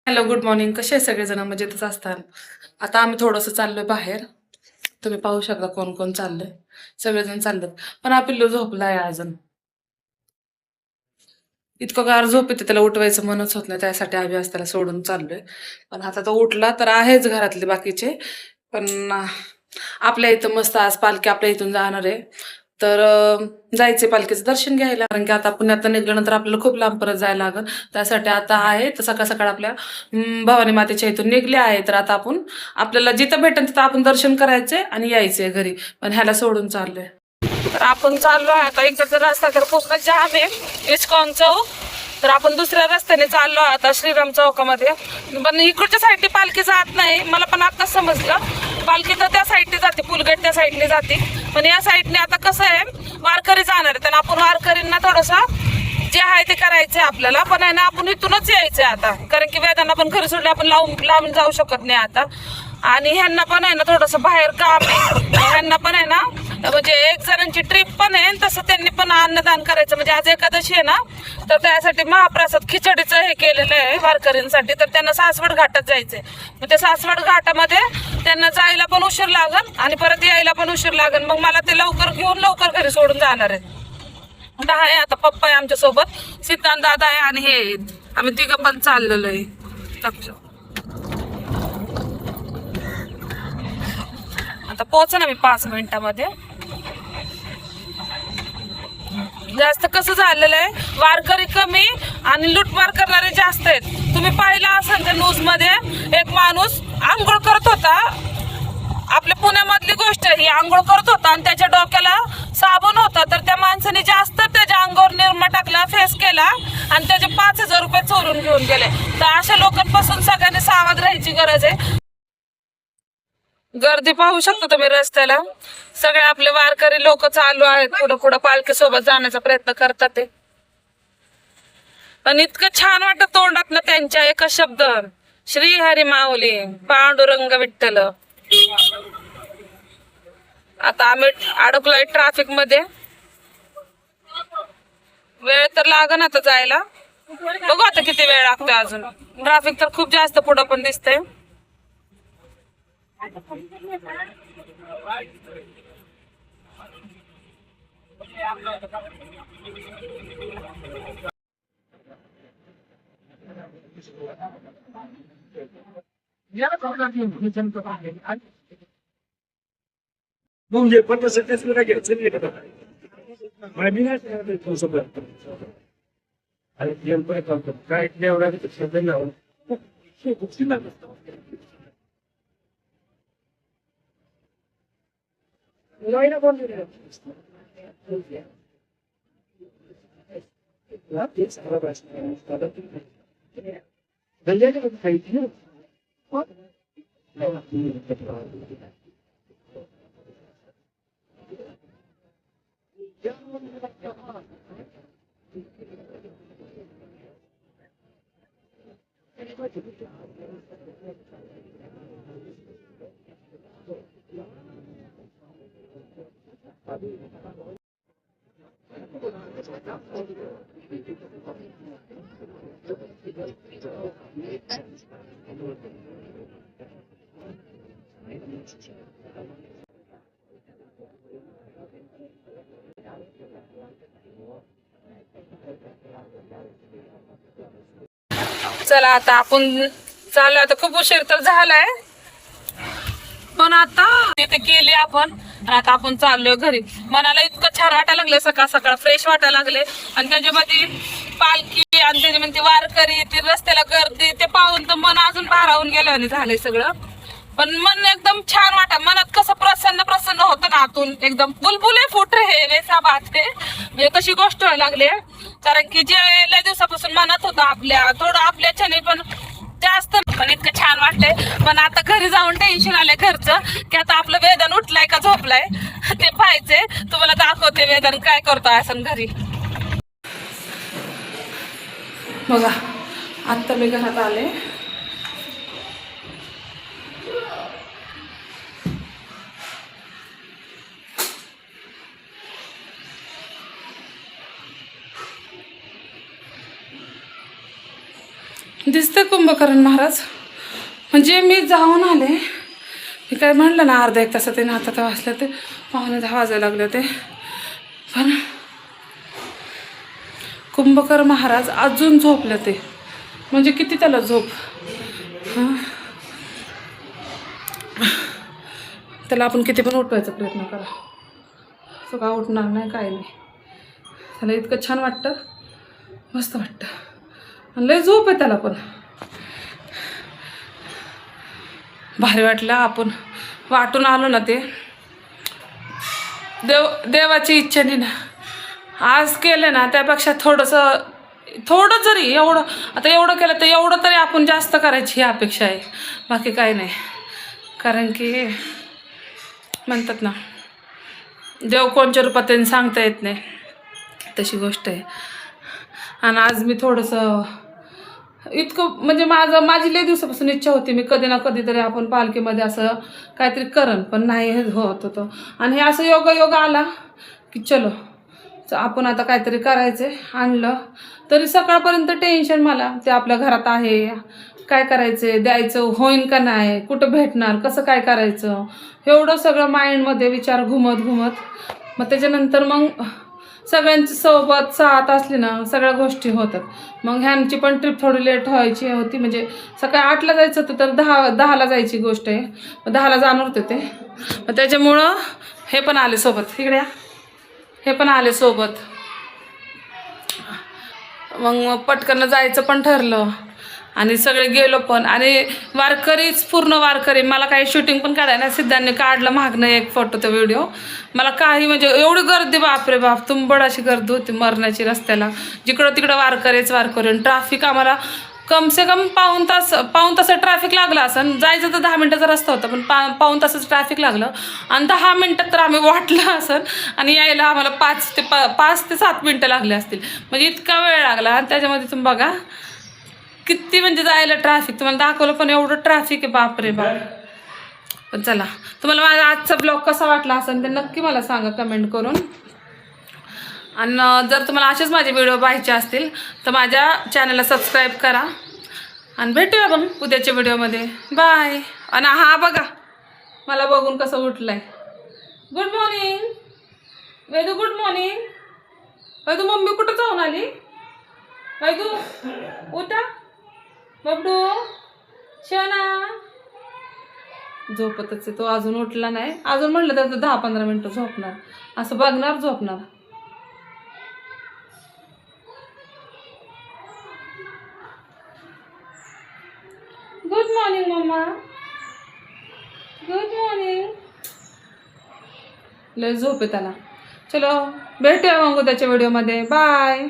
Hello, good morning. कसे आहे सगळेजण? मजेतच असतात. आता आम्ही थोडंसं चाललोय बाहेर. तुम्ही पाहू शकता कोण कोण चाललंय. सगळेजण चाललेत. पण हा पिल्लू झोपलाय अजून. इतकं गार झोप येते त्याला उठवायचं मनच होत नाही. त्यासाठी आम्ही आज त्याला सोडून चाललोय. पण आता तो उठला तर आहेच घरातले बाकीचे. पण आपल्या इथं मस्त आज पालखी आपल्या इथून जाणार आहे. तर जायचे पालखीचं दर्शन घ्यायला. कारण की आता पुण्यात निघल्यानंतर आपल्याला खूप लांब परत जायला लागेल. त्यासाठी आता आहे तर सकाळ सकाळ आपल्या भवानी मातेच्या इथून निघले आहे. तर आता आपण आपल्याला जिथं भेटेल तिथं आपण दर्शन करायचे आणि यायचे घरी. पण ह्याला सोडून चाललोय. तर आपण चाललो आहे आता. इकडचा रस्ता तर पूर्ण जाम आहे इस्कॉन चौक. तर आपण दुसऱ्या रस्त्याने चाललो आता श्रीराम चौकामध्ये. पण इकडच्या साईडने पालखी जात नाही. मला पण आताच समजलं. पालखी तर त्या साईडने जाते, पुलगेट त्या साईडने जाते. पण या साईडने आता कसं आहे, वारकरी जाणार आहे. तर आपण वारकरींना थोडंसं जे आहे ते करायचंय आपल्याला. पण आहे ना, आपण इथूनच यायचंय आता. कारण की वेदांना पण घरी सोडले आपण लावून जाऊ शकत नाही आता. आणि ह्यांना पण आहे ना थोडंसं बाहेर काम आहे. ह्यांना पण आहे ना म्हणजे एक जणांची ट्रिप पण आहे. तसं त्यांनी पण अन्नदान करायचं. म्हणजे आज एकादशी आहे ना, तर त्यासाठी महाप्रसाद खिचडीचं हे केलेलं आहे वारकरींसाठी. तर त्यांना सासवड घाटात जायचंय. मग ते सासवड घाटामध्ये त्यांना जायला पण उशीर लागल आणि परत यायला पण उशीर लागल. मग मला ते लवकर घेऊन लवकर घरी सोडून जाणार आहेत. आहे आता पप्पा आहे आमच्या सोबत, सिद्धांत दादा आहे आणि हे आम्ही तिघं पण चाललेलो आहे. आता पोहोच ना मी 5 मिनिटामध्ये. जास्त कसं झालेलं आहे, वारकरी कमी आणि लुटमार करणारे जास्त आहेत. तुम्ही पाहिलं असेल त्या न्यूज मध्ये एक माणूस आंघोळ करत होता. आपल्या पुण्यामधली गोष्ट ही, आंघोळ करत होता आणि त्याच्या डोक्याला साबण होता. तर त्या माणसाने जास्त त्याच्या अंगावर निरमा टाकला, फेस केला आणि त्याचे 5,000 रुपये चोरून घेऊन गेले. तर अशा लोकांपासून सगळ्यांनी सावध राहायची गरज आहे. गर्दी पाहू शकता तुम्ही रस्त्याला. सगळे आपले वारकरी लोक चालू आहेत, पुढं पुढं पालखी सोबत जाण्याचा प्रयत्न करतात ते. पण इतकं छान वाटत तोंडात ना त्यांच्या एकच शब्द, श्री हरी माऊली पांडुरंग विठ्ठल. आता आम्ही अडकलोय ट्रॅफिक मध्ये. वेळ तर लागन आता जायला. बघू आता किती वेळ लागतोय अजून. ट्रॅफिक तर खूप जास्त पुढं पण दिसतंय. म्हणजे पण सध्याच काय घ्यायचं नाही आणि काय एवढा चला आता आपण चालू. आता खूप उशीर तर झालाय, पण आता तिथे गेले आपण. आता आपण चाललोय घरी. मनाला इतकं छान वाटायला लागलं, सकाळ सकाळ फ्रेश वाटायला लागले. आणि त्याच्यामध्ये पालखी आणि त्याच्यामध्ये वारकरी, ते रस्त्याला गर्दी, ते पाहून तर मन अजून भारावून गेल्याने झालंय सगळं. पण मन एकदम छान वाटत. मनात कसं प्रसन्न प्रसन्न होतं ना आतून. एकदम बुलबुले फुट रहे वैसा बात है. म्हणजे तशी गोष्ट व्हायला लागली. कारण की जे लय दिवसापासून मनात होतं आपल्या, थोडं आपल्याच्याने पण जास्त. पण इतकं छान वाटतंय. पण आता घरी जाऊन टेन्शन आलंय घरचं, की आता आपलं वेदन उठलाय का झोपलाय ते पाहायचंय. तुम्हाला दाखवते वेदन काय करतोय असं घरी. बघा आत्ता मी घरात आले. दिसते कुंभकर्ण महाराज. म्हणजे मी जाऊन आले, मी काय म्हणलं ना अर्धा एक तासात ते हातात वाचलं ते 9:45 वाजायला लागले ते. पण कुंभकर्ण महाराज अजून झोपलं ते. म्हणजे किती त्याला झोप. हां, त्याला आपण किती पण उठवायचा प्रयत्न करा, तो का उठणार नाही, काय नाही. त्याला इतकं छान वाटतं, मस्त वाटतं. आणि लय झोप आहे त्याला, पण भारी वाटलं. आपण वाटून आलो ना ते देवाची इच्छेने ना आज केलं ना, त्यापेक्षा थोडं जरी एवढं आता एवढं केलं तर एवढं तरी आपण जास्त करायची ही अपेक्षा आहे, बाकी काही नाही. कारण की म्हणतात ना, देव कोणच्या रूपात त्यांनी सांगता येत नाही, तशी गोष्ट आहे. आणि आज मी थोडंसं इतकं म्हणजे माझी लय दिवसापासून इच्छा होती, मी कधी ना कधीतरी आपण पालखीमध्ये असं काहीतरी करन, पण नाही हे होत होतं. आणि हे असं योगा आला की चलो आपण आता काहीतरी करायचं. आणलं तरी सकाळपर्यंत टेन्शन मला, ते आपल्या घरात आहे, काय करायचं, द्यायचं होईन का नाही, कुठं भेटणार, कसं काय करायचं, एवढं सगळं माइंडमध्ये विचार घुमत मग त्याच्यानंतर मग सगळ्यांची सोबत साथ असली ना सगळ्या गोष्टी होतात. मग ह्यांची पण ट्रिप थोडी लेट व्हायची होती, म्हणजे सकाळी 8ला जायचं होतं तर 10ला जायची गोष्ट आहे. मग 10ला जाणार होते ते. मग त्याच्यामुळं हे पण आले सोबत, इकडे हे पण आले सोबत. मग पटकन जायचं पण ठरलं आणि सगळे गेलो पण. आणि वारकरीच पूर्ण वारकरी. मला काही शूटिंग पण काढायला नाही, सिद्धांनी काढलं मागणं एक फोटो तो व्हिडिओ. मला काही म्हणजे एवढी गर्दी, बापरे बाप, तुंबड अशी गर्दी होती मरणाची रस्त्याला. जिकडं तिकडं वारकरीच वारकरी. ट्रॅफिक आम्हाला कम से कम पाऊण तास ट्रॅफिक लागलं असं. जायचं तर 10 मिनटाचा रस्ता होता, पण पाऊण तासच ट्रॅफिक लागलं. आणि 10 मिनटात तर आम्ही वाटलं असं. आणि यायला आम्हाला 5 ते 7 मिनटं लागले असतील. म्हणजे इतका वेळ लागला. आणि त्याच्यामध्ये तुम्ही बघा किती म्हणजे जायला ट्रॅफिक. तुम्हाला दाखवलं पण एवढं ट्रॅफिक आहे, बापरे बाप. पण चला, तुम्हाला माझा आजचा ब्लॉग कसा वाटला असेल ते नक्की मला सांगा कमेंट करून. आणि जर तुम्हाला असेच माझे व्हिडिओ पाहायचे असतील तर माझ्या चॅनलला सबस्क्राईब करा. आणि भेटूया मग उद्याच्या व्हिडिओमध्ये. बाय. आणि हा बघा मला बघून कसं उठलंय. Good morning Vaidu, good morning Vaidu. Mummy कुठं जाऊन आली वैदू? उठा बबडू, शना. झोपतच आहे तो, अजून उठला नाही. अजून म्हटलं तर 10-15 मिनटं झोपणार, असं बघणार झोपणार. गुड मॉर्निंग मम्मा, गुड मॉर्निंग. लय झोप आहे त्याला. चलो भेटूया मग उद्याच्या व्हिडिओमध्ये. बाय.